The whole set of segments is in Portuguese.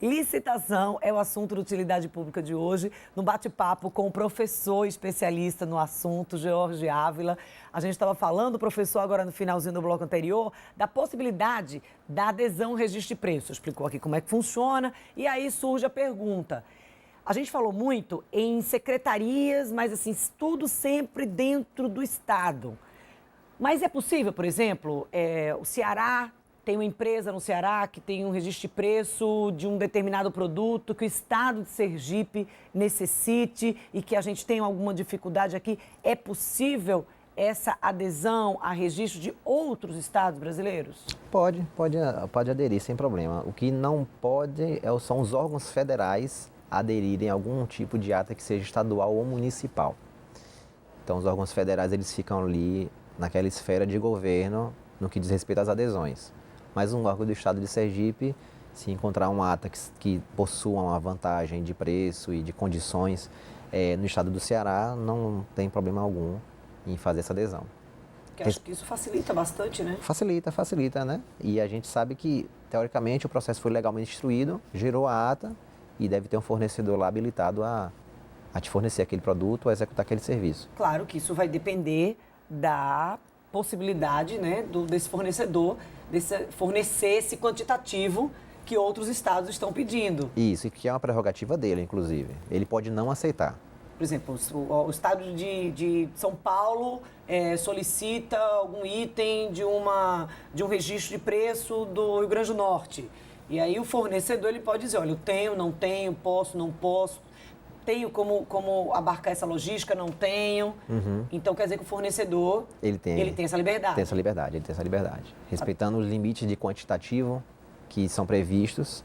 Licitação é o assunto de utilidade pública de hoje, no bate-papo com o professor especialista no assunto, George Ávila. A gente estava falando, professor, agora no finalzinho do bloco anterior, da possibilidade da adesão ao registro de preço. Explicou aqui como é que funciona e aí surge a pergunta. A gente falou muito em secretarias, mas assim, tudo sempre dentro do Estado. Mas é possível, por exemplo, o Ceará tem uma empresa no Ceará que tem um registro de preço de um determinado produto que o estado de Sergipe necessite e que a gente tem alguma dificuldade aqui. É possível essa adesão a registro de outros estados brasileiros? Pode aderir sem problema. O que não pode são os órgãos federais aderirem a algum tipo de ata que seja estadual ou municipal. Então, os órgãos federais eles ficam ali naquela esfera de governo no que diz respeito às adesões. Mas um órgão do estado de Sergipe, se encontrar uma ata que possua uma vantagem de preço e de condições no estado do Ceará, não tem problema algum em fazer essa adesão. Que acho que isso facilita bastante, né? Facilita, né? E a gente sabe que, teoricamente, o processo foi legalmente instruído, gerou a ata e deve ter um fornecedor lá habilitado a te fornecer aquele produto ou a executar aquele serviço. Claro que isso vai depender da possibilidade, né, desse fornecedor fornecer esse quantitativo que outros estados estão pedindo. Isso, e que é uma prerrogativa dele, inclusive. Ele pode não aceitar. Por exemplo, o estado de São Paulo solicita algum item de um registro de preço do Rio Grande do Norte. E aí o fornecedor ele pode dizer, olha, eu tenho, não tenho, posso, não posso. Tenho como abarcar essa logística, não tenho. Uhum. Então, quer dizer que o fornecedor, ele tem essa liberdade. Ele tem essa liberdade. Respeitando os limites de quantitativo que são previstos,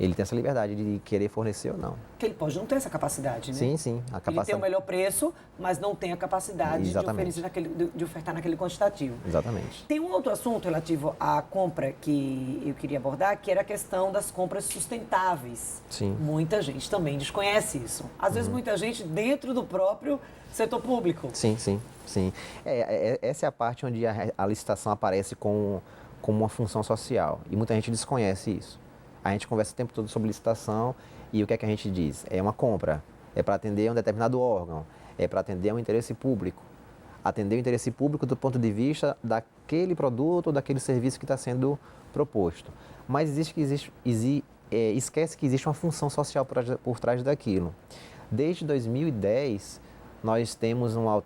ele tem essa liberdade de querer fornecer ou não. Porque ele pode não ter essa capacidade, né? Sim. Ele tem o melhor preço, mas não tem a capacidade de ofertar naquele quantitativo. Exatamente. Tem um outro assunto relativo à compra que eu queria abordar, que era a questão das compras sustentáveis. Sim. Muita gente também desconhece isso. Às vezes, muita gente dentro do próprio setor público. Sim. Essa é a parte onde a licitação aparece como uma função social. E muita gente desconhece isso. A gente conversa o tempo todo sobre licitação e o que é que a gente diz? É uma compra, é para atender um determinado órgão, é para atender um interesse público. Atender o interesse público do ponto de vista daquele produto ou daquele serviço que está sendo proposto. Mas esquece que existe uma função social por trás daquilo. Desde 2010, nós tivemos uma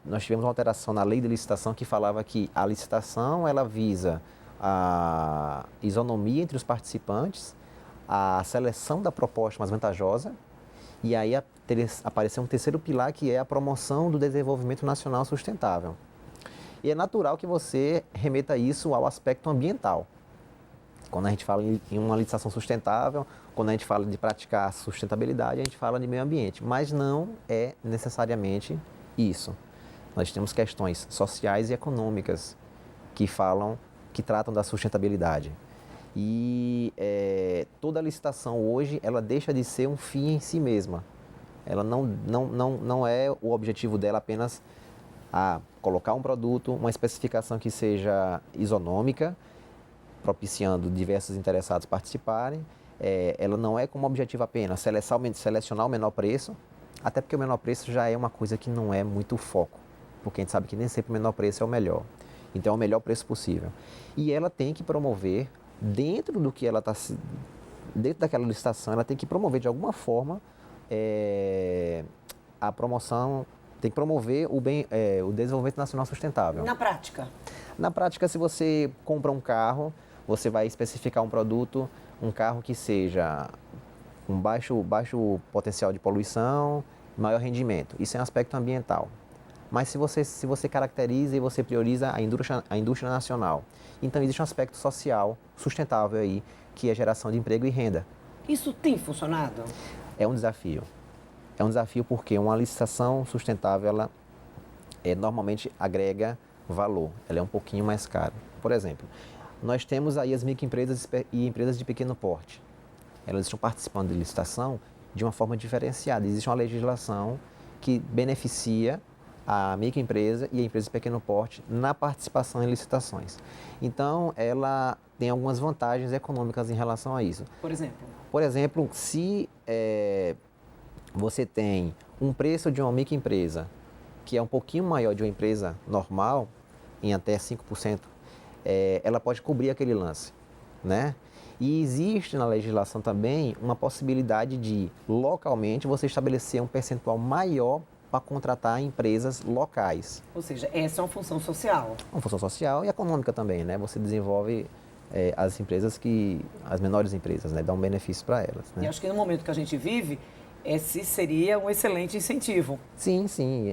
alteração na lei de licitação que falava que a licitação ela visa a isonomia entre os participantes, a seleção da proposta mais vantajosa e aí apareceu um terceiro pilar que é a promoção do desenvolvimento nacional sustentável. E é natural que você remeta isso ao aspecto ambiental. Quando a gente fala em uma licitação sustentável, quando a gente fala de praticar sustentabilidade, a gente fala de meio ambiente, mas não é necessariamente isso. Nós temos questões sociais e econômicas que tratam da sustentabilidade. E toda licitação hoje, ela deixa de ser um fim em si mesma. Ela não é o objetivo dela apenas colocar um produto, uma especificação que seja isonômica, propiciando diversos interessados participarem. Ela não é como objetivo apenas selecionar o menor preço, até porque o menor preço já é uma coisa que não é muito foco, porque a gente sabe que nem sempre o menor preço é o melhor. Então, é o melhor preço possível. E ela tem que promover dentro daquela licitação, ela tem que promover de alguma forma a promoção, tem que promover o desenvolvimento nacional sustentável. Na prática? Na prática, se você compra um carro, você vai especificar um produto, um carro que seja com baixo potencial de poluição, maior rendimento. Isso é um aspecto ambiental. Mas se você caracteriza e você prioriza a indústria nacional, então existe um aspecto social sustentável aí, que é a geração de emprego e renda. Isso tem funcionado? É um desafio. É um desafio porque uma licitação sustentável, ela normalmente agrega valor, ela é um pouquinho mais cara. Por exemplo, nós temos aí as microempresas e empresas de pequeno porte. Elas estão participando de licitação de uma forma diferenciada. Existe uma legislação que beneficia a microempresa e a empresa de pequeno porte na participação em licitações. Então, ela tem algumas vantagens econômicas em relação a isso. Por exemplo? Por exemplo, se você tem um preço de uma microempresa que é um pouquinho maior de uma empresa normal, em até 5%, ela pode cobrir aquele lance, né? E existe na legislação também uma possibilidade de, localmente, você estabelecer um percentual maior para contratar empresas locais. Ou seja, essa é uma função social. Uma função social e econômica também, né? Você desenvolve as empresas as menores empresas, né? Dá um benefício para elas, né? E acho que no momento que a gente vive, esse seria um excelente incentivo. Sim, sim.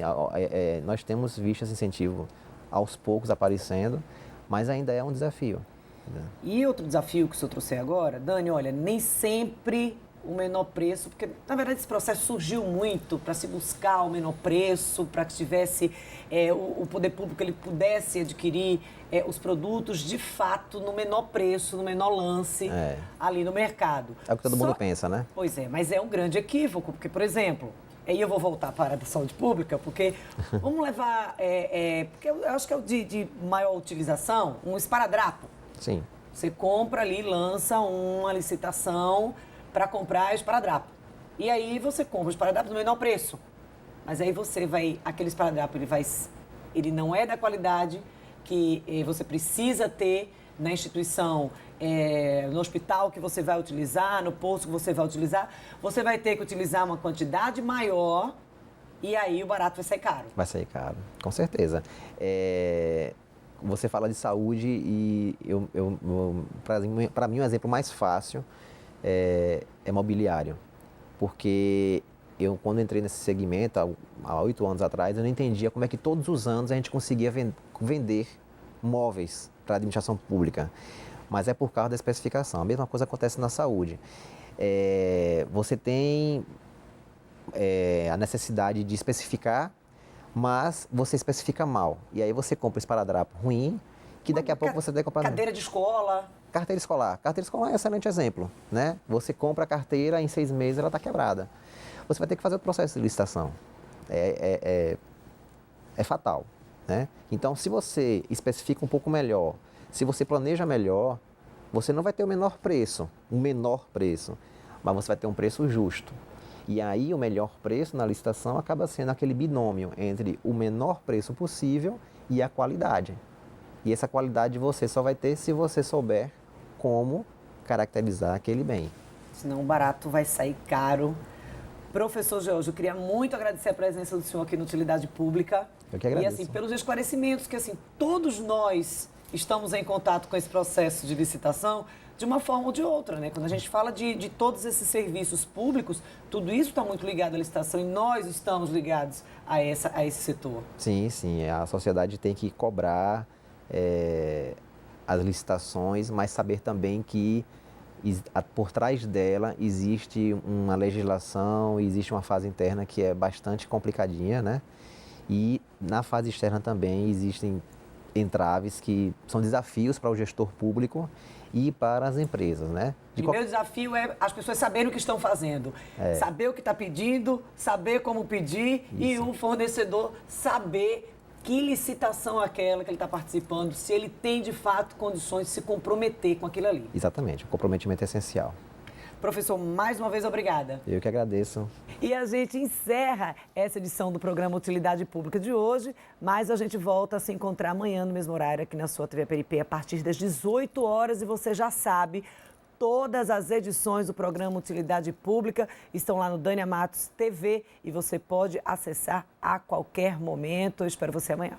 Nós temos visto esse incentivo aos poucos aparecendo, mas ainda é um desafio. E outro desafio que o senhor trouxe agora, Dani, olha, nem sempre o menor preço, porque na verdade esse processo surgiu muito para se buscar o menor preço, para que tivesse o poder público, ele pudesse adquirir os produtos de fato no menor preço, no menor lance ali no mercado. É o que todo mundo pensa, né? Pois é, mas é um grande equívoco, porque, por exemplo, aí eu vou voltar para a área da saúde pública, porque vamos levar, porque eu acho que é o de maior utilização, um esparadrapo. Sim. Você compra ali, lança uma licitação para comprar esparadrapo. E aí você compra o esparadrapo no menor preço. Mas aí você vai, aquele esparadrapo, ele não é da qualidade que você precisa ter na instituição, no hospital que você vai utilizar, no posto que você vai utilizar. Você vai ter que utilizar uma quantidade maior e aí o barato vai sair caro. Vai sair caro, com certeza. Você fala de saúde e para mim um exemplo mais fácil é mobiliário. Porque eu, quando entrei nesse segmento, há 8 anos atrás, eu não entendia como é que todos os anos a gente conseguia vender móveis para a administração pública. Mas é por causa da especificação. A mesma coisa acontece na saúde. Você tem a necessidade de especificar, mas você especifica mal. E aí você compra um esparadrapo ruim, que daqui a pouco você vai comprar... Cadeira de escola. Carteira escolar. Carteira escolar é um excelente exemplo, né? Você compra a carteira, em 6 meses ela está quebrada. Você vai ter que fazer o processo de licitação. É fatal, né? Então, se você especifica um pouco melhor, se você planeja melhor, você não vai ter o menor preço, mas você vai ter um preço justo. E aí o melhor preço na licitação acaba sendo aquele binômio entre o menor preço possível e a qualidade. E essa qualidade você só vai ter se você souber como caracterizar aquele bem. Senão o barato vai sair caro. Professor George, eu queria muito agradecer a presença do senhor aqui no Utilidade Pública. Eu que agradeço. E assim, pelos esclarecimentos que assim, todos nós estamos em contato com esse processo de licitação de uma forma ou de outra, né? Quando a gente fala de todos esses serviços públicos, tudo isso está muito ligado à licitação e nós estamos ligados a esse setor. Sim, sim. A sociedade tem que cobrar as licitações, mas saber também que por trás dela existe uma legislação, existe uma fase interna que é bastante complicadinha, né? E na fase externa também existem entraves que são desafios para o gestor público e para as empresas, né? O meu desafio é as pessoas saberem o que estão fazendo, saber o que está pedindo, saber como pedir e o fornecedor saber que licitação é aquela que ele está participando, se ele tem de fato condições de se comprometer com aquilo ali. Exatamente, o comprometimento é essencial. Professor, mais uma vez, obrigada. Eu que agradeço. E a gente encerra essa edição do programa Utilidade Pública de hoje, mas a gente volta a se encontrar amanhã no mesmo horário aqui na sua TV PRP a partir das 18 horas e você já sabe, todas as edições do programa Utilidade Pública estão lá no Dânia Matos TV e você pode acessar a qualquer momento. Eu espero você amanhã.